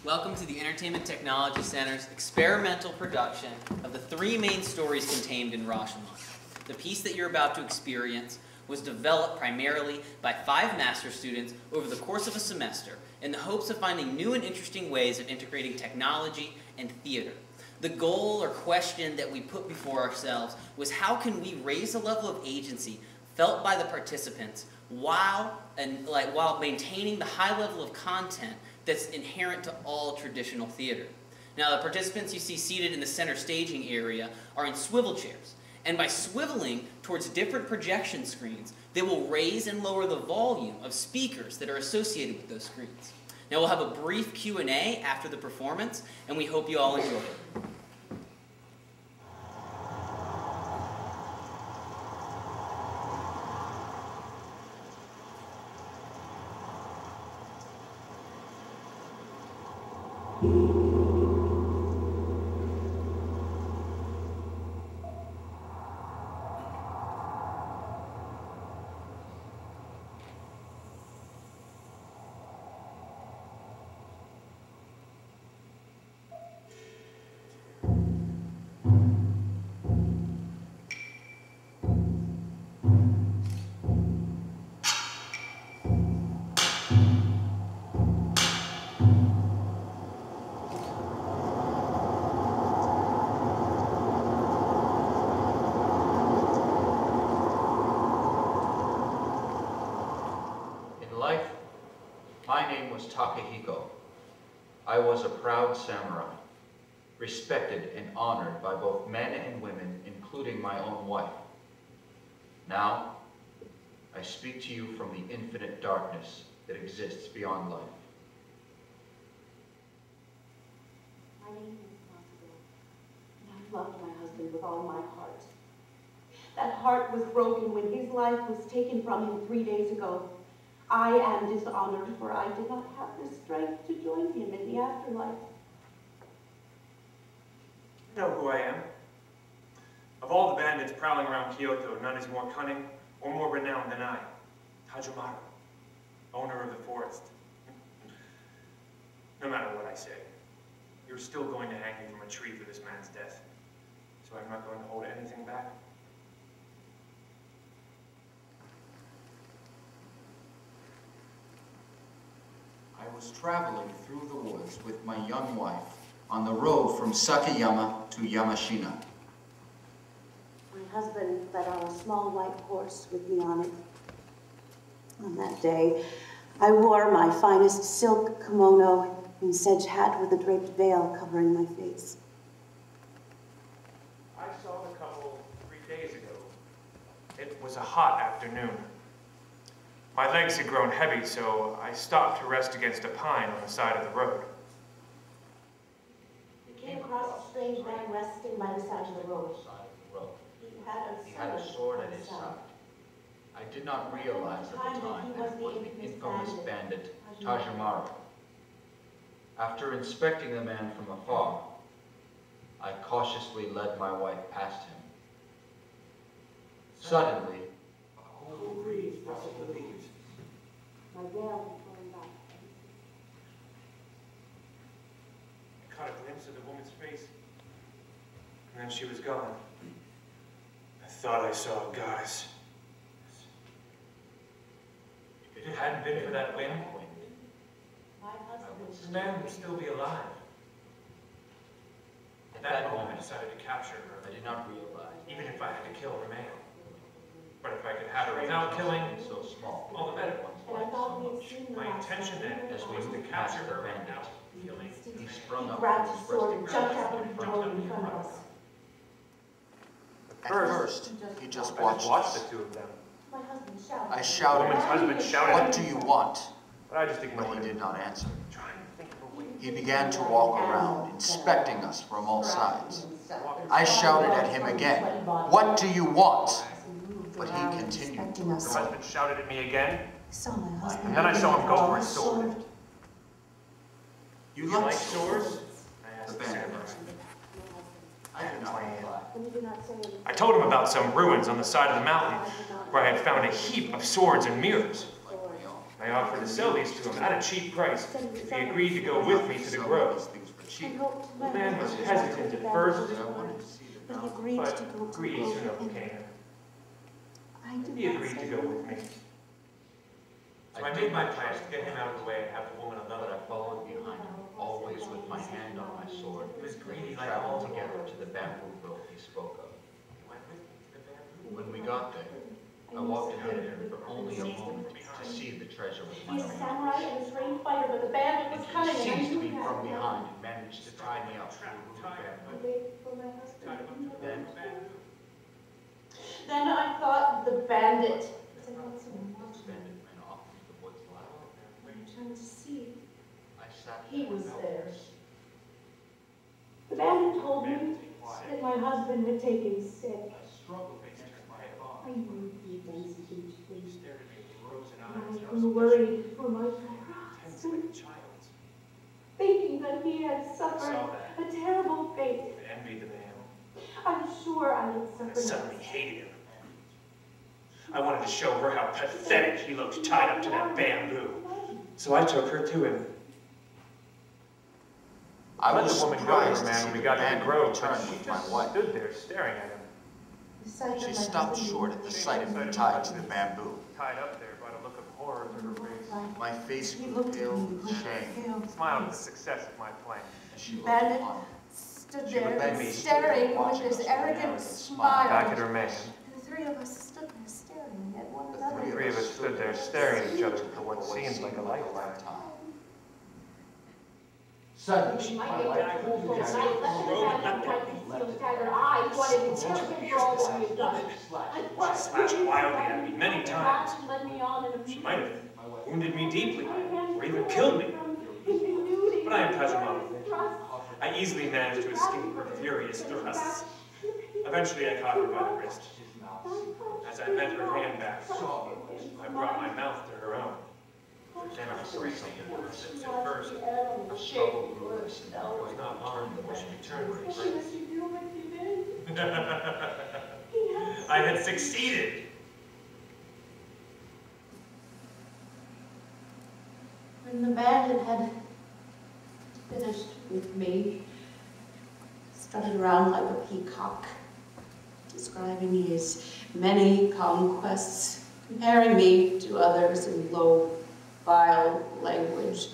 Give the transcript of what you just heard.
Welcome to the Entertainment Technology Center's experimental production of the three main stories contained in Rashomon. The piece that you're about to experience was developed primarily by 5 master students over the course of a semester in the hopes of finding new and interesting ways of integrating technology and theater. The goal or question that we put before ourselves was how can we raise the level of agency felt by the participants while maintaining the high level of content that's inherent to all traditional theater. Now, the participants you see seated in the center staging area are in swivel chairs, and by swiveling towards different projection screens, they will raise and lower the volume of speakers that are associated with those screens. Now, we'll have a brief Q&A after the performance, and we hope you all enjoy it. I was a proud samurai, respected and honored by both men and women, including my own wife. Now, I speak to you from the infinite darkness that exists beyond life. My name is Possible, and I loved my husband with all my heart. That heart was broken when his life was taken from him 3 days ago. I am dishonored, for I did not have the strength to join him in the afterlife. You know who I am. Of all the bandits prowling around Kyoto, none is more cunning or more renowned than I, Tajumaru, owner of the forest. No matter what I say, you're still going to hang me from a tree for this man's death, so I'm not going to hold anything back. I was traveling through the woods with my young wife on the road from Sakayama to Yamashina. My husband led on a small white horse with me on it. On that day, I wore my finest silk kimono and sedge hat with a draped veil covering my face. I saw the couple 3 days ago. It was a hot afternoon. My legs had grown heavy, so I stopped to rest against a pine on the side of the road. We came across a strange man resting by the side of the road. He had a sword at his side. I did not realize at the time that it was the infamous bandit Tajumaru. After inspecting the man from afar, I cautiously led my wife past him. Suddenly, a cool breeze rustled the leaves. My veil was going back. I caught a glimpse of the woman's face, and then she was gone. I thought I saw a goddess. If it hadn't been for that wind, the man would still be alive. At that moment, I decided to capture her. I did not realize. Even if I had to kill her man. But if I could have her without killing, so small, all the better. My intention then as we was to moved capture past the her bandit, without killing. he sprung up Grabbed from his his sword resting and jumped position out in of the front road of in me. front of us. At first, he just watched watched us. the two of them. My husband shouted. I The shouted, woman's husband shouted, "What do you want?" But I just But ignored he him. did not answer. Trying to think of a way. He began to walk around, inspecting us from all sides. I shouted at him again, "What do you want?" But he continued to Her ignore. husband shouted at me again, Saw my husband. and then I saw him go for his sword. You You like like swords? swords? I asked the samurai. I did not reply. I told him about some ruins on the side of the mountain where I had found a heap of swords and mirrors. I I offered to sell these to him at a cheap price if he agreed to go with me to the grove. The man was hesitant at first, but greed soon overcame him. He agreed to go with me. So I made my plans to get him out of the way and have the woman alone. But I followed behind him, always with my hand on my sword. He was greedy We like all traveled together to the bamboo grove he spoke of. When we got there, I walked ahead of him for only a moment to see the treasure with my He's a own samurai eyes. and a trained fighter, but the bandit And was he cunning, and I seized knew me that. from behind and managed to tie me up to a root of I bamboo. waited for my husband. Then Then I thought the bandit. the bandit ran off into the woods loud. I'm trying to see. I sat He there was there. helpless. The bandit told me that my husband had taken sick. I struggled against my thought. I knew he'd done something to He me. stared at me with frozen And eyes. I grew worried for my Tense like husband, a child. thinking that he had I suffered saw that. a terrible fate. I envied the man. I'm sure I had I suffered. suddenly hated him. I wanted to show her how pathetic he looked tied up to that bamboo. So I took her to him. I let the woman go to her man when we got to the grove, but she just stood there staring at him. The sight of She my stopped husband short at the sight of me tied to the bamboo. Tied up there brought a look of horror to her face. My face He grew looked at pale me with with shame a pale Smiled at the face. success of my plan. as she looked Bandit upon me. stood She there looked at me, staring with watching his us with an arrogant arrogant smile. Back at smile. her man. The three of us stood there staring at one The another. The three of us stood there staring at each other for what seemed like a lifetime. Suddenly, she My pulled favorite pulled tool me for down. night left the bandit right concealed staggered eyes, wanted to kill him for all that he had done. She slashed wildly at me many times. Led me on in a She might have wounded me deeply, or even killed me. But I am Pajamon. I easily managed to escape her furious thrusts. Eventually I caught her by the wrist. As I bent her hand back, I brought my mouth to her own. Then I saw something on her lips at first. A struggle grew less and It was not long before she returned her embrace. I had succeeded. When the bandit had finished with me, strutted around like a peacock, describing his many conquests, comparing me to others in low, vile language,